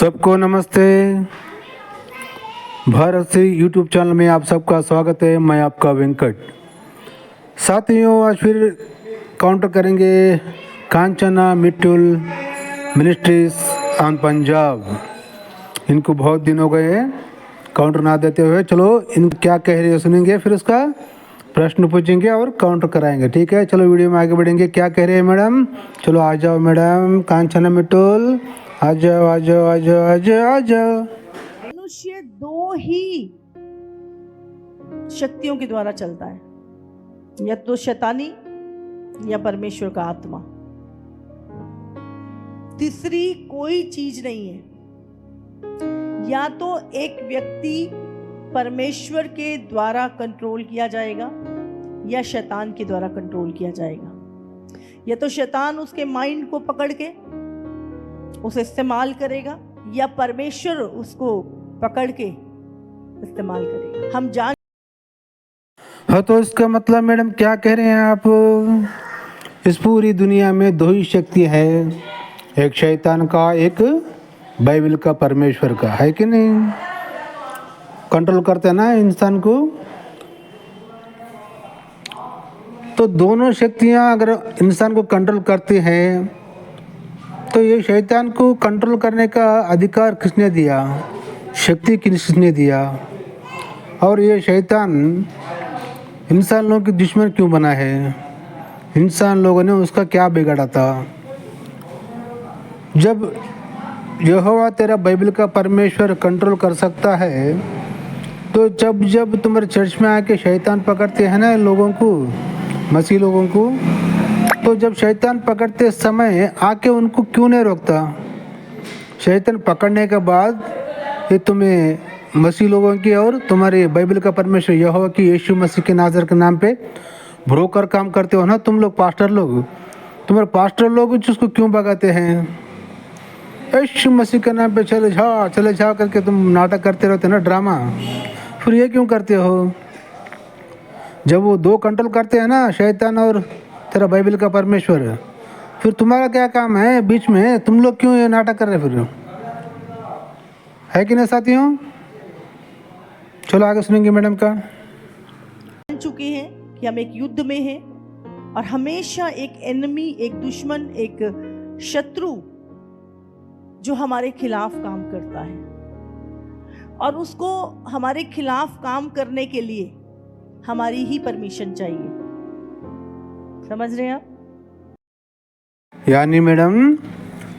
सबको नमस्ते। भारत से यूट्यूब चैनल में आप सबका स्वागत है। मैं आपका वेंकट। साथियों, आज फिर काउंटर करेंगे कांचना मिट्टुल मिनिस्ट्रीज ऑन पंजाब। इनको बहुत दिन हो गए हैं काउंटर ना देते हुए। चलो इन क्या कह रही है सुनेंगे, फिर उसका प्रश्न पूछेंगे और काउंटर कराएंगे। ठीक है, चलो वीडियो में आगे बढ़ेंगे। क्या कह रहे हैं मैडम? चलो आ जाओ मैडम कांचना मिट्टुल, आ जाओ आ जाओ आ जाओ आ जाओ आ जाओ। मनुष्य दो ही शक्तियों के द्वारा चलता है, या तो शैतानी या परमेश्वर का आत्मा। तीसरी कोई चीज नहीं है। या तो एक व्यक्ति परमेश्वर के द्वारा कंट्रोल किया जाएगा या शैतान के द्वारा कंट्रोल किया जाएगा। या तो शैतान उसके माइंड को पकड़ के उसे इस्तेमाल करेगा, या परमेश्वर उसको पकड़ के इस्तेमाल करेगा। हम जान हाँ, तो इसका मतलब मैडम क्या कह रहे हैं आप? इस पूरी दुनिया में दो ही शक्ति है, एक शैतान का, एक बाइबल का, परमेश्वर का, है कि नहीं? कंट्रोल करते हैं ना इंसान को। तो दोनों शक्तियां अगर इंसान को कंट्रोल करती हैं तो ये शैतान को कंट्रोल करने का अधिकार किसने दिया? शक्ति किसने दिया? और ये शैतान इंसान लोगों की दुश्मन क्यों बना है? इंसान लोगों ने उसका क्या बिगाड़ा था? जब यहोवा तेरा बाइबल का परमेश्वर कंट्रोल कर सकता है, तो जब तुम्हारे चर्च में आके शैतान पकड़ते हैं ना लोगों को, मसीह लोगों को, तो जब शैतान पकड़ते समय आके उनको क्यों नहीं रोकता? शैतान पकड़ने के बाद ये तुम्हें मसीह लोगों की और तुम्हारे बाइबल का परमेश्वर यहोवा की यीशु मसीह के नाज़र के नाम पे ब्रोकर काम करते हो ना तुम लोग, पास्टर लोग। तुम्हारे पास्टर लोग उसको क्यों भगाते हैं? यीशु मसीह के नाम पे चले जाओ करके तुम नाटक करते रहते ना, ड्रामा। फिर ये क्यों करते हो? जब वो दो कंट्रोल करते हैं ना, शैतान और तेरा बाइबल का परमेश्वर, फिर तुम्हारा क्या काम है बीच में? तुम लोग क्यों ये नाटक कर रहे फिर? है कि नहीं साथियों? चलो आगे सुनेंगे मैडम का। जान चुके हैं कि हम एक युद्ध में हैं, और हमेशा एक एनिमी, एक दुश्मन, एक शत्रु जो हमारे खिलाफ काम करता है, और उसको हमारे खिलाफ काम करने के लिए हमारी ही परमिशन चाहिए। समझ रहे हैं आप? यानी मैडम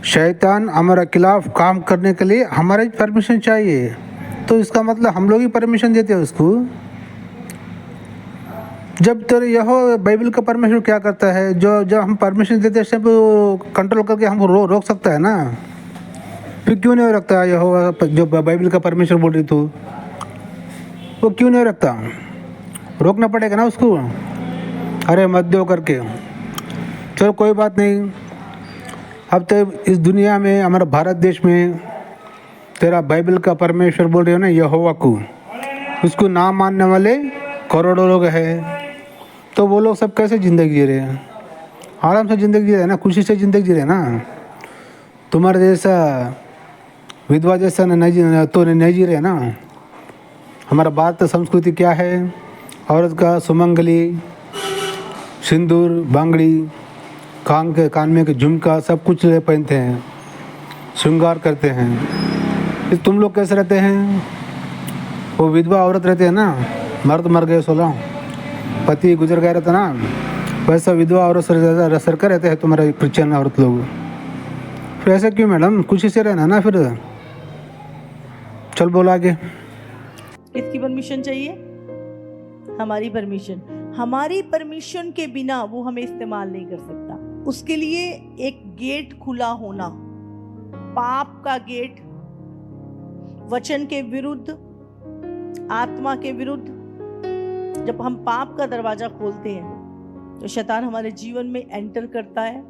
शैतान हमारे खिलाफ काम करने के लिए हमारी परमिशन चाहिए, तो इसका मतलब हम लोग ही परमिशन देते हैं उसको। जब तेरे यह बाइबल का परमेश्वर क्या करता है, जो जब हम परमिशन देते हैं वो कंट्रोल करके हमको रोक सकता है ना। फिर क्यों नहीं रखता? यह जो बाइबल का परमेश्वर बोल रही थी वो क्यों नहीं रखता? रोकना पड़ेगा ना उसको। अरे मत दो करके। चलो कोई बात नहीं। अब तो इस दुनिया में, हमारे भारत देश में तेरा बाइबल का परमेश्वर बोल रहे हो ना यहोवा को, उसको ना मानने वाले करोड़ों लोग हैं। तो वो लोग सब कैसे ज़िंदगी जी रहे हैं? आराम से ज़िंदगी जी रहे हैं ना, खुशी से ज़िंदगी जी रहे हैं ना। तुम्हारे जैसा विधवा जैसा नहीं जी रहे ना। हमारा भारत संस्कृति क्या है? औरत का सुमंगली, सिंदूर, बांगड़ी, कान में के झुमका, सब कुछ पहनते हैं, श्रृंगार करते हैं। फिर तुम लोग कैसे रहते हैं? वो विधवा औरत रहते हैं ना, मर्द मर गए 16, पति गुजर गया रहता ना, वैसा विधवा औरत सरकर रहते हैं तुम्हारे क्रिश्चियन औरत लोग। फिर ऐसा क्यों मैडम? खुशी से रहना ना फिर। चल बोल आगे। किसकी परमिशन चाहिए? हमारी परमिशन। हमारी परमिशन के बिना वो हमें इस्तेमाल नहीं कर सकता। उसके लिए एक गेट खुला होना, पाप का गेट, वचन के विरुद्ध, आत्मा के विरुद्ध। जब हम पाप का दरवाजा खोलते हैं तो शैतान हमारे जीवन में एंटर करता है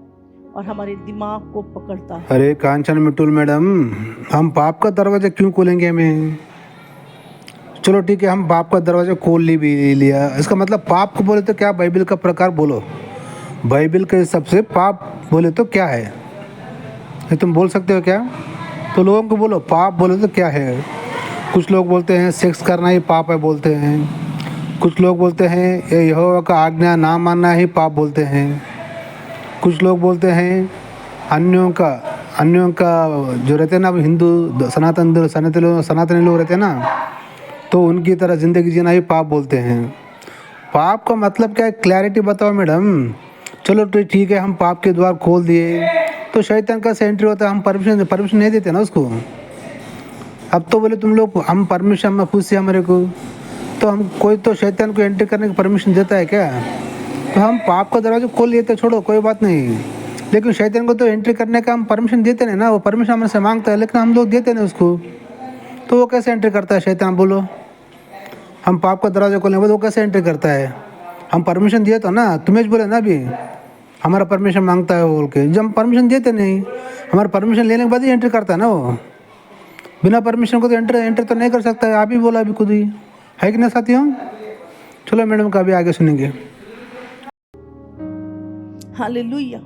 और हमारे दिमाग को पकड़ता है। अरे कांचन मिट्टुल मैडम, हम पाप का दरवाजा क्यों खोलेंगे हमें? चलो ठीक है, हम पाप का दरवाजा खोल भी लिया। इसका मतलब पाप को बोले तो क्या? बाइबल का प्रकार बोलो। बाइबल के हिसाब से पाप बोले तो क्या है? ये तुम बोल सकते हो क्या? तो लोगों को बोलो पाप बोले तो क्या है। कुछ लोग बोलते हैं सेक्स करना ही पाप है बोलते हैं, कुछ लोग बोलते हैं यहोवा का आज्ञा ना मानना ही पाप बोलते हैं, कुछ लोग बोलते हैं अन्यों का जो रहते हैं ना हिंदू सनातनी लोग रहते हैं ना, तो उनकी तरह ज़िंदगी जीना ही पाप बोलते हैं। पाप का मतलब क्या है, क्लैरिटी बताओ मैडम। चलो तो ठीक है, हम पाप के द्वार खोल दिए तो शैतान का एंट्री होता है, हम परमिशन नहीं देते ना उसको। अब तो बोले तुम लोग हम परमिशन में पूछे हमारे को, तो हम कोई तो शैतान को एंट्री करने की परमिशन देता है क्या? तो हम पाप का दरवाजा खोल लिए तो छोड़ो कोई बात नहीं, लेकिन शैतान को तो एंट्री करने का हम परमिशन देते नहीं ना। वो परमिशन हमसे मांगता है लेकिन हम लोग देते नहीं उसको, तो वो कैसे एंट्री करता है शैतान बोलो? हम पाप का दरवाजा खोलने वो कैसे एंट्री करता है? हम परमिशन दिए तो ना, तुम्हें बोले ना अभी हमारा परमिशन मांगता है बोल के। जब हम परमिशन देते नहीं, हमारा परमिशन लेने के बाद ही एंट्री करता है ना वो। बिना परमिशन को तो एंट्री तो नहीं कर सकता है। आप ही बोला अभी खुद ही, है कि नहीं साथियों? चलो मैडम का अभी आगे सुनेंगे। हालेलुया।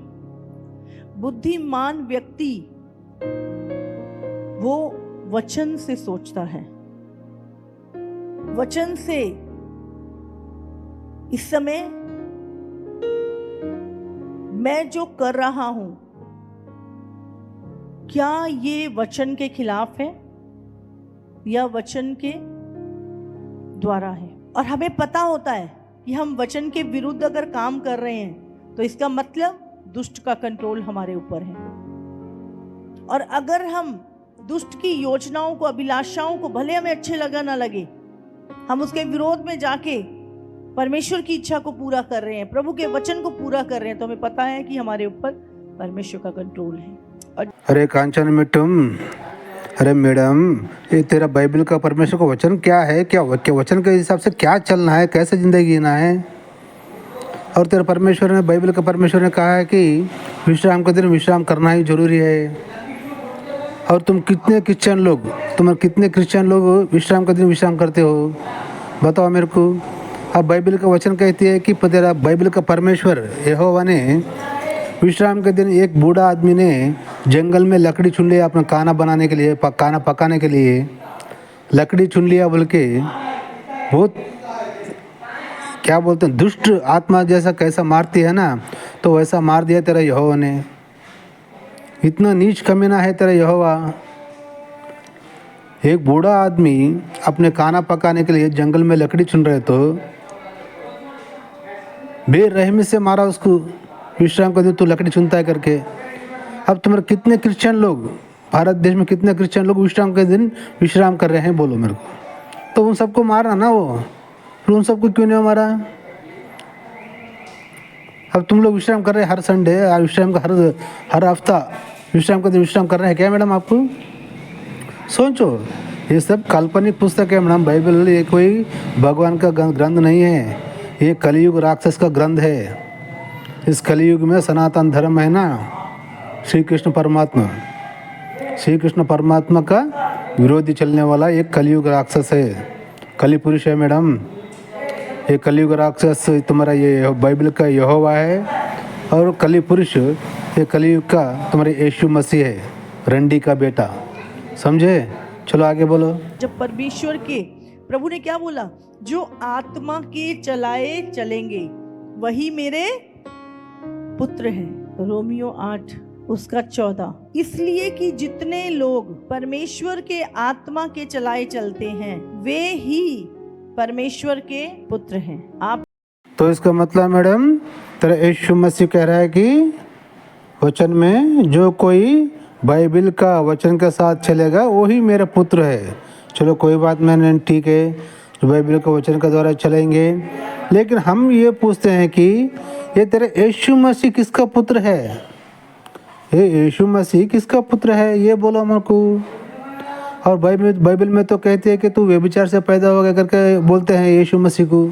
बुद्धिमान व्यक्ति वो वचन से सोचता है, वचन से। इस समय मैं जो कर रहा हूं, क्या ये वचन के खिलाफ है या वचन के द्वारा है? और हमें पता होता है कि हम वचन के विरुद्ध अगर काम कर रहे हैं तो इसका मतलब दुष्ट का कंट्रोल हमारे ऊपर है। और अगर हम दुष्ट की योजनाओं को, अभिलाषाओं को, भले हमें अच्छे लगा ना लगे, हम उसके विरोध में जाके परमेश्वर की इच्छा को पूरा कर रहे हैं, प्रभु के वचन को पूरा कर रहे हैं, तो हमें पता है कि हमारे ऊपर परमेश्वर का कंट्रोल है। और अरे कांचन में तुम, अरे मैडम ये तेरा बाइबल का परमेश्वर का वचन क्या है? क्या वचन के हिसाब से क्या चलना है, कैसे ज़िंदगी जीना है? और तेरा परमेश्वर ने, बाइबल का परमेश्वर ने कहा है कि विश्राम के दिन विश्राम करना ही जरूरी है। और तुम कितने क्रिश्चियन लोग विश्राम के दिन विश्राम करते हो बताओ मेरे को? अब बाइबल का वचन कहती है कि तेरा बाइबल का परमेश्वर यहोवा ने विश्राम के दिन, एक बूढ़ा आदमी ने जंगल में लकड़ी चुन लिया अपना खाना बनाने के लिए, खाना पकाने के लिए लकड़ी चुन लिया बोल के, बहुत क्या बोलते हैं दुष्ट आत्मा जैसा कैसा मारती है ना, तो वैसा मार दिया तेरा यहोवा ने। इतना नीच कमीना है तेरा यहोवा। एक बूढ़ा आदमी अपने खाना पकाने के लिए जंगल में लकड़ी चुन रहे तो बेरहमी से मारा उसको, विश्राम का दिन तू लकड़ी चुनता है करके। अब तुम्हारे कितने क्रिश्चियन लोग, भारत देश में कितने क्रिश्चियन लोग विश्राम के दिन विश्राम कर रहे हैं बोलो मेरे को? तो उन सबको मारा ना वो, फिर उन सबको क्यों नहीं मारा? अब तुम लोग विश्राम कर रहे हैं हर संडे, विश्राम का हर हफ्ता विश्राम का दिन विश्राम कर रहे हैं क्या मैडम? आपको सोचो, ये सब काल्पनिक पुस्तक है मैडम। बाइबल ये कोई भगवान का ग्रंथ नहीं है, ये कलयुग राक्षस का ग्रंथ है। इस कलयुग में सनातन धर्म है ना, श्री कृष्ण परमात्मा का विरोधी चलने वाला एक कलयुग राक्षस है, कली पुरुष है मैडम। ये कलयुग राक्षस तुम्हारा ये बाइबल का यहोवा है, और कली पुरुष ये कलयुग का तुम्हारे यीशु मसीह है, रंडी का बेटा। समझे? चलो आगे बोलो। जब परमेश्वर के प्रभु ने क्या बोला, जो आत्मा के चलाए चलेंगे वही मेरे पुत्र हैं, रोमियो 8 उसका 14। इसलिए कि जितने लोग परमेश्वर के आत्मा के चलाए चलते हैं वे ही परमेश्वर के पुत्र हैं। आप तो इसका मतलब मैडम तेरा यीशु मसीह कह रहा है कि वचन में जो कोई बाइबल का वचन के साथ चलेगा वही मेरा पुत्र है। चलो कोई बात नहीं, ठीक है, जो बाइबल के वचन के द्वारा चलेंगे। लेकिन हम ये पूछते हैं कि ये तेरा यीशु मसीह किसका पुत्र है? ये यीशु मसीह किसका पुत्र है ये बोलो हमको। और बाइबल में तो कहते हैं कि तू व्यभिचार से पैदा हो गया करके बोलते हैं यीशु मसीह को।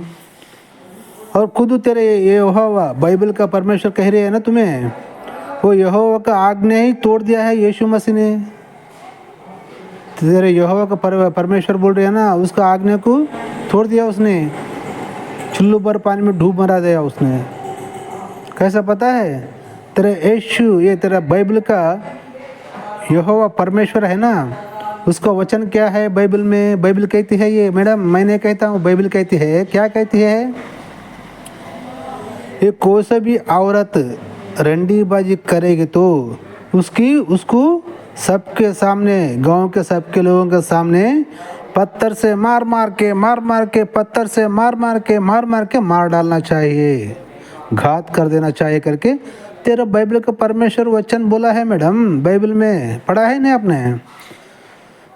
और खुद तेरे यहोवा बाइबल का परमेश्वर कह रहे हैं ना तुम्हें, वो यहोवा का आज्ञा ही तोड़ दिया है यीशु मसीह ने। तेरे यहोवा का परमेश्वर बोल रहे हैं ना, उसका आज्ञा को तोड़ दिया उसने, चुल्लू पर पानी में डूब मरा दिया उसने। कैसा पता है? तेरा यीशु, ये तेरा बाइबल का यहोवा परमेश्वर है ना, उसका वचन क्या है बाइबल में? बाइबल कहती है ये, मैडम मैं नहीं कहता हूँ, बाइबल कहती है। क्या कहती है? ये कोई सा भी औरत रंडीबाजी करेगी तो उसको सबके सामने, गांव के सबके लोगों के सामने पत्थर से मार मार के पत्थर से मार के मार डालना चाहिए, घात कर देना चाहिए करके तेरा बाइबल का परमेश्वर वचन बोला है मैडम। बाइबल में पढ़ा है ना आपने?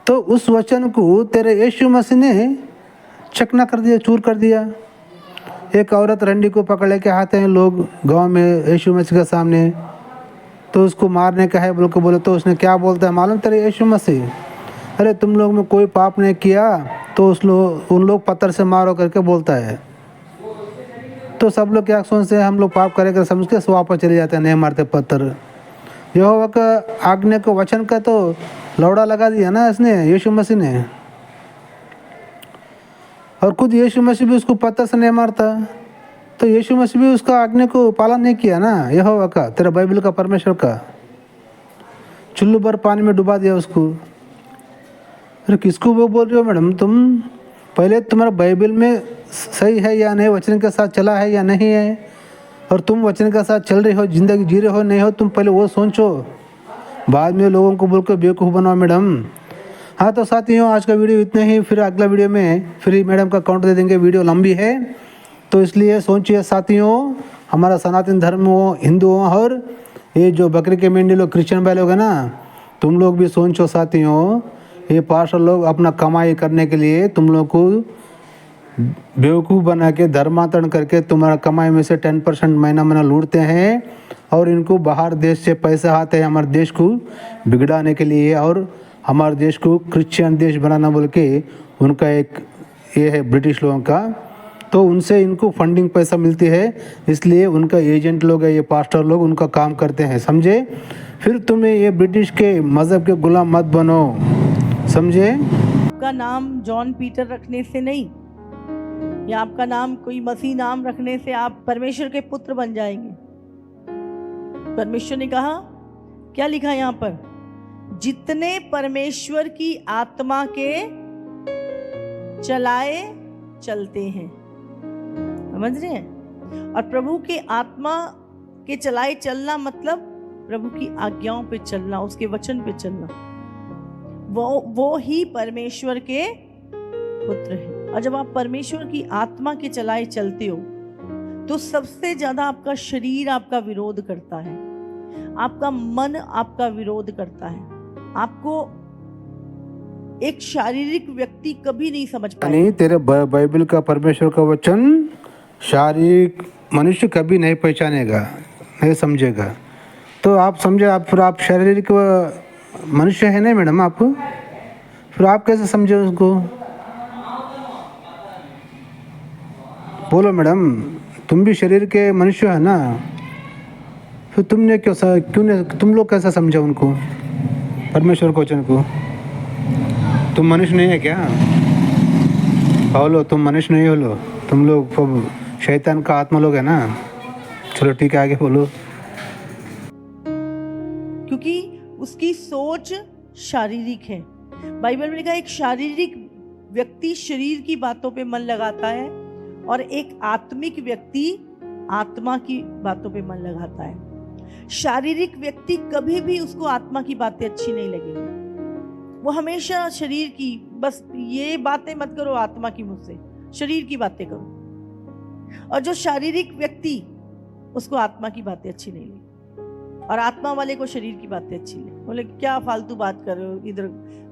तो उस वचन को तेरे यीशु मसीह ने चकना कर दिया, चूर कर दिया। एक औरत रंडी को पकड़ लेके आते हैं लोग गांव में यीशु मसीह के सामने, तो उसको मारने का है बोले तो उसने क्या बोलता है मालूम तेरे यीशु मसीह? अरे तुम लोग में कोई पाप नहीं किया तो उन लोग पत्थर से मारो करके बोलता है। तो सब लोग क्या सोचते हैं, हम लोग पाप करेंगे समझ के वापस चले जाते हैं, नहीं मारते पत्थर। यहोवा का आज्ञा को वचन का तो लौड़ा लगा दिया ना इसने, यीशु मसीह ने। और खुद यीशु मसीह भी उसको पत्थर से नहीं मारता, तो यीशु मसीह भी उसका आज्ञा को पालन नहीं किया ना, यहोवा का, तेरा बाइबल का परमेश्वर का। चुल्लू भर पानी में डुबा दिया उसको। अरे किसको वो बोल रहे हो मैडम तुम? पहले तुम्हारा बाइबल में सही है या नहीं, वचन के साथ चला है या नहीं है, और तुम वचन के साथ चल रहे हो, जिंदगी जी रहे हो नहीं हो, तुम पहले वो सोचो, बाद में लोगों को बोल कर बेवकूफ़ बनाओ मैडम। हाँ तो साथियों, आज का वीडियो इतने ही, फिर अगला वीडियो में फिर मैडम का काउंट दे देंगे, वीडियो लंबी है तो इसलिए सोचिए साथियों, हमारा सनातन धर्म हो, हिंदू हो, और ये जो बकरी के मेंढी लोग क्रिश्चियन भाई लोग हैं ना, तुम लोग भी सोचो साथियों, ये पास्टर लोग अपना कमाई करने के लिए तुम लोग को बेवकूफ़ बना के धर्मांतरण करके तुम्हारा कमाई में से 10% महीना लूटते हैं, और इनको बाहर देश से पैसा आते हैं हमारे देश को बिगड़ाने के लिए, और हमारे देश को क्रिश्चियन देश बनाना बोल के उनका एक ये है ब्रिटिश लोगों का, तो उनसे इनको फंडिंग पैसा मिलती है, इसलिए उनका एजेंट लोग है ये पास्टर लोग, उनका काम करते हैं, समझे? फिर तुम्हें ये ब्रिटिश के मज़हब के गुलाम मत बनो, समझे? आपका नाम जॉन पीटर रखने से नहीं, या आपका नाम कोई मसीह नाम रखने से आप परमेश्वर के पुत्र बन जाएंगे। परमेश्वर ने कहा, क्या लिखा है यहाँ पर? जितने परमेश्वर की आत्मा के चलाए चलते हैं, समझ रहे हैं? और प्रभु के आत्मा के चलाए चलना मतलब प्रभु की आज्ञाओं पे चलना, उसके वचन पे चलना, वो ही परमेश्वर के पुत्र है। और जब आप परमेश्वर की आत्मा के चलाए चलते हो तो सबसे ज्यादा आपका शरीर आपका विरोध करता है, आपका मन आपका विरोध करता है। आपको एक शारीरिक व्यक्ति कभी नहीं समझ पाएगा। नहीं, तेरे बाइबल का परमेश्वर का वचन शारीरिक मनुष्य कभी नहीं पहचानेगा, नहीं समझेगा। तो आप समझे, आप फिर आप शारीरिक मनुष्य है नहीं मैडम, आप फिर आप कैसे समझे उसको? बोलो मैडम, तुम भी शरीर के मनुष्य है ना, फिर तुमने क्यों नहीं, तुम लोग कैसा समझा उनको, परमेश्वर के वचन को? तुम मनुष्य नहीं है क्या? बोलो, तुम मनुष्य नहीं हो, लो तुम लोग शैतान का आत्मा लोग है ना। चलो ठीक है, आगे बोलो। क्योंकि उसकी सोच शारीरिक है। बाइबल में लिखा है, एक शारीरिक व्यक्ति शरीर की बातों पे मन लगाता है, और एक आत्मिक व्यक्ति आत्मा की बातों पे मन लगाता है। शारीरिक व्यक्ति कभी भी उसको आत्मा की बातें अच्छी नहीं लगेंगी, वो हमेशा शरीर की, बस ये बातें मत करो आत्मा की, मुझसे शरीर की बातें करो। और जो शारीरिक व्यक्ति, उसको आत्मा की बातें अच्छी नहीं लगेगी, और आत्मा वाले को शरीर की बातें अच्छी लगेगी। बोले क्या फालतू बात कर रहे हो, इधर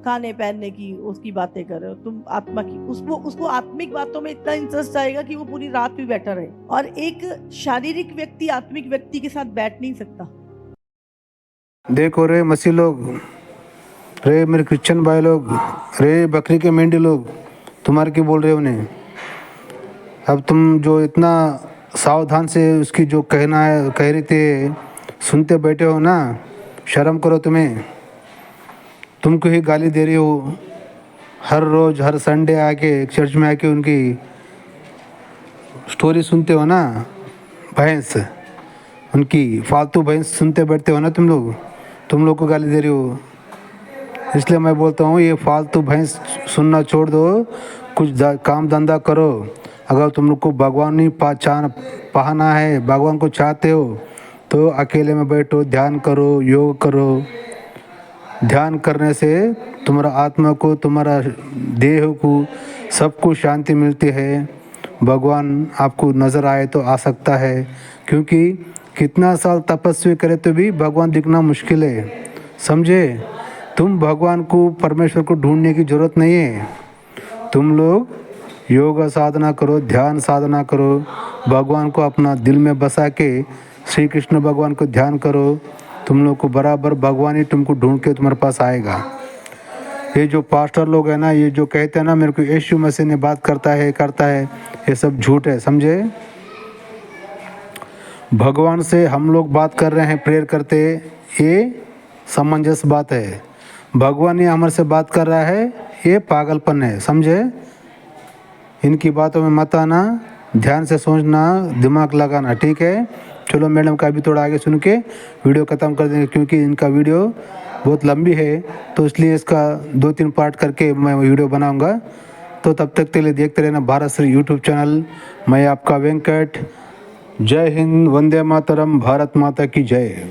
खाने पहनने की उसकी बातें कर रहे हो तुम, आत्मा की, उसको आत्मिक बातों में इतना इंटरेस्ट आएगा कि वो पूरी रात भी बैठा रहे। और एक शारीरिक व्यक्ति आत्मिक व्यक्ति के साथ बैठ नहीं सकता। देखो रे मसीह लोग, रे मेरे क्रिश्चियन भाई लोग, रे बकरी के मेंढी लोग, तुम्हारे क्यों बोल रहे हो उन्हें? अब तुम जो इतना सावधान से उसकी जो कहना है कह रही थे सुनते बैठे हो ना, शर्म करो तुम्हें। तुमको ही गाली दे रही हो, हर रोज़ हर संडे आके चर्च में आके उनकी स्टोरी सुनते हो ना, भैंस, उनकी फालतू भैंस सुनते बैठते हो ना तुम लोग को गाली दे रही हो। इसलिए मैं बोलता हूँ ये फालतू भैंस सुनना छोड़ दो, कुछ काम धंधा करो। अगर तुम लोग को भगवान ही पाना है, भगवान को चाहते हो तो अकेले में बैठो, ध्यान करो, योग करो। ध्यान करने से तुम्हारा आत्मा को, तुम्हारा देह को, सबको शांति मिलती है। भगवान आपको नज़र आए तो आ सकता है, क्योंकि कितना साल तपस्या करे तो भी भगवान दिखना मुश्किल है, समझे। तुम भगवान को, परमेश्वर को ढूंढने की ज़रूरत नहीं है। तुम लोग योगा साधना करो, ध्यान साधना करो, भगवान को अपना दिल में बसा के श्री कृष्ण भगवान को ध्यान करो। तुम लोग को बराबर भगवान ही तुमको ढूंढ के तुम्हारे पास आएगा। ये जो पास्टर लोग हैं ना, ये जो कहते हैं ना मेरे को यीशु मसीह ने बात करता है, ये सब झूठ है, समझे। भगवान से हम लोग बात कर रहे हैं, प्रेयर करते, ये सामंजस्य बात है। भगवान ही हमारे से बात कर रहा है, ये पागलपन है, समझे। इनकी बातों में मत आना, ध्यान से सोचना, दिमाग लगाना, ठीक है। चलो मैडम का भी थोड़ा आगे सुन के वीडियो ख़त्म कर देंगे, क्योंकि इनका वीडियो बहुत लंबी है, तो इसलिए इसका 2-3 पार्ट करके मैं वीडियो बनाऊंगा। तो तब तक के लिए देखते रहना भारत श्री यूट्यूब चैनल। मैं आपका वेंकट। जय हिंद, वंदे मातरम, भारत माता की जय।